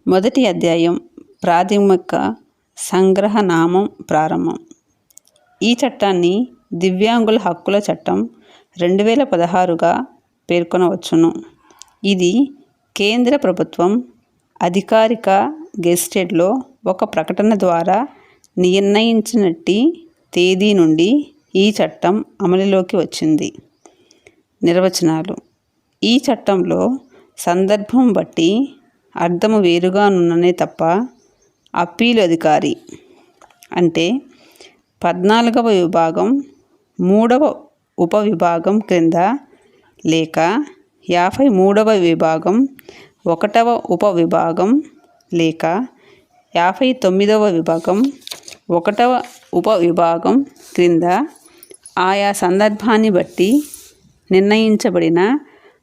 మొదటి అధ్యాయం ప్రాథమిక సంగ్రహనామం ప్రారంభం. ఈ చట్టాన్ని దివ్యాంగుల హక్కుల చట్టం 2016గా పేర్కొనవచ్చును. ఇది కేంద్ర ప్రభుత్వం అధికారిక గెజిటెడ్లో ఒక ప్రకటన ద్వారా నిర్ణయించినట్టి తేదీ నుండి ఈ చట్టం అమలులోకి వచ్చింది. నిర్వచనాలు. ఈ చట్టంలో సందర్భం బట్టి అర్థము వేరుగానున్ననే తప్ప అప్పీలు అధికారి అంటే 14వ విభాగం 3వ ఉపవిభాగం క్రింద లేక 53వ విభాగం 1వ ఉపవిభాగం లేక 59వ విభాగం 1వ ఉపవిభాగం క్రింద ఆయా సందర్భాన్ని బట్టి నిర్ణయించబడిన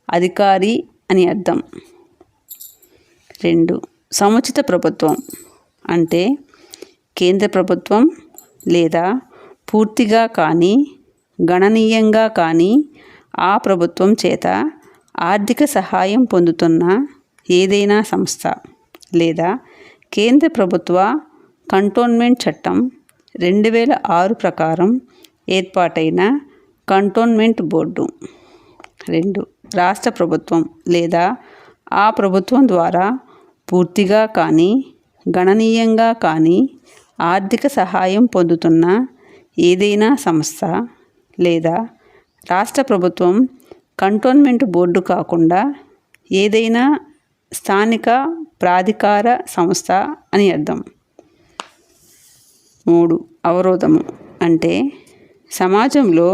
అధికారి అని అర్థం. 2. సముచిత ప్రభుత్వం అంటే కేంద్ర ప్రభుత్వం లేదా పూర్తిగా కానీ గణనీయంగా కానీ ఆ ప్రభుత్వం చేత ఆర్థిక సహాయం పొందుతున్న ఏదైనా సంస్థ లేదా కేంద్ర ప్రభుత్వ కంటోన్మెంట్ చట్టం 2006 ప్రకారం ఏర్పాటైన కంటోన్మెంట్ బోర్డు. 2. రాష్ట్ర ప్రభుత్వం లేదా ఆ ప్రభుత్వం ద్వారా పూర్తిగా కానీ గణనీయంగా కానీ ఆర్థిక సహాయం పొందుతున్న ఏదైనా సంస్థ లేదా రాష్ట్ర ప్రభుత్వం కంటోన్మెంట్ బోర్డు కాకుండా ఏదైనా స్థానిక ప్రాధికార సంస్థ అని అర్థం. 3. అవరోధము అంటే సమాజంలో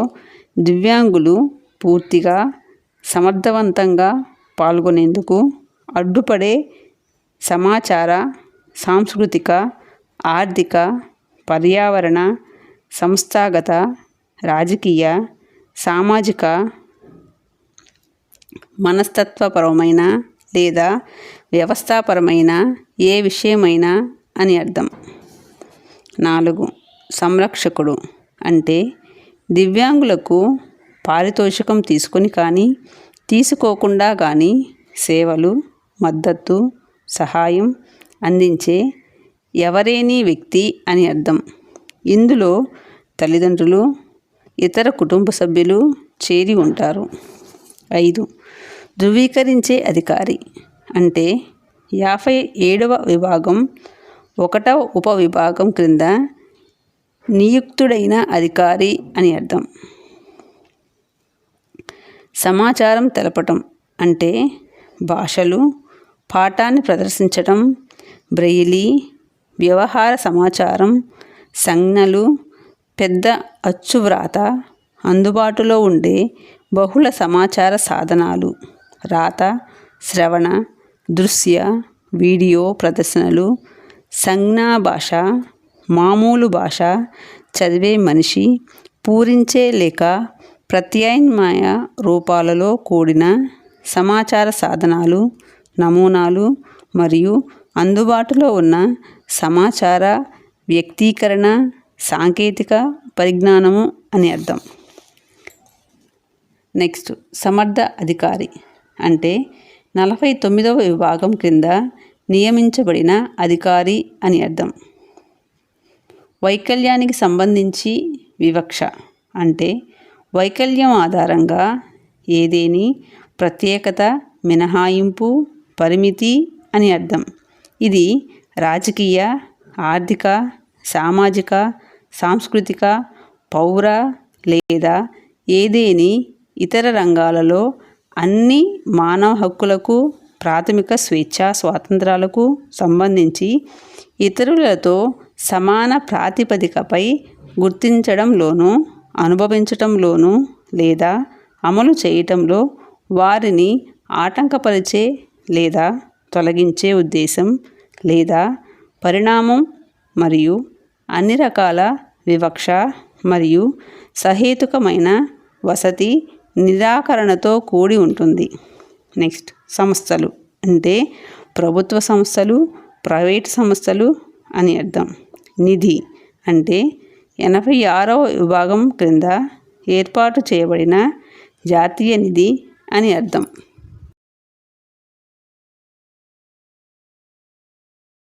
దివ్యాంగులు పూర్తిగా సమర్థవంతంగా పాల్గొనేందుకు అడ్డుపడే సమాచార, సాంస్కృతిక, ఆర్థిక, పర్యావరణ, సంస్థాగత, రాజకీయ, సామాజిక, మనస్తత్వపరమైన లేదా వ్యవస్థాపరమైన ఏ విషయమైనా అని అర్థం. 4. సంరక్షకుడు అంటే దివ్యాంగులకు పారితోషికం తీసుకొని కానీ తీసుకోకుండా కానీ సేవలు, మద్దతు, సహాయం అందించే ఎవరేనీ వ్యక్తి అని అర్థం. ఇందులో తల్లిదండ్రులు, ఇతర కుటుంబ సభ్యులు చేరి ఉంటారు. 5. ధృవీకరించే అధికారి అంటే 57వ విభాగం 1వ ఉపవిభాగం క్రింద నియుక్తుడైన అధికారి అని అర్థం. సమాచారం తెలపటం అంటే భాషలు, పాఠాన్ని ప్రదర్శించటం, బ్రెయిలీ, వ్యవహార సమాచారం, సంజ్ఞలు, పెద్ద అచ్చువ్రాత, అందుబాటులో ఉండే బహుళ సమాచార సాధనాలు, రాత, శ్రవణ, దృశ్య, వీడియో ప్రదర్శనలు, సంజ్ఞా భాష, మామూలు భాష చదివే మనిషి, పూరించే లేక ప్రత్యామ్నాయ రూపాలలో కూడిన సమాచార సాధనాలు, నమూనాలు మరియు అందుబాటులో ఉన్న సమాచార వ్యక్తీకరణ సాంకేతిక పరిజ్ఞానము అని అర్థం. నెక్స్ట్ సమర్థ అధికారి అంటే 49వ విభాగం క్రింద నియమించబడిన అధికారి అని అర్థం. వైకల్యానికి సంబంధించి వివక్ష అంటే వైకల్యం ఆధారంగా ఏదేని ప్రత్యేకత, మినహాయింపు, పరిమితి అని అర్థం. ఇది రాజకీయ, ఆర్థిక, సామాజిక, సాంస్కృతిక, పౌర లేదా ఏదేని ఇతర రంగాలలో అన్ని మానవ హక్కులకు, ప్రాథమిక స్వేచ్ఛా స్వాతంత్రాలకు సంబంధించి ఇతరులతో సమాన ప్రాతిపదికపై గుర్తించడంలోనూ, అనుభవించటంలోనూ లేదా అమలు చేయటంలో వారిని ఆటంకపరిచే లేదా తొలగించే ఉద్దేశం లేదా పరిణామం మరియు అన్ని రకాల వివక్ష మరియు సహేతుకమైన వసతి నిరాకరణతో కూడి ఉంటుంది. నెక్స్ట్ సంస్థలు అంటే ప్రభుత్వ సంస్థలు, ప్రైవేట్ సంస్థలు అని అర్థం. నిధి అంటే 86వ విభాగం క్రింద ఏర్పాటు చేయబడిన జాతీయ నిధి అని అర్థం.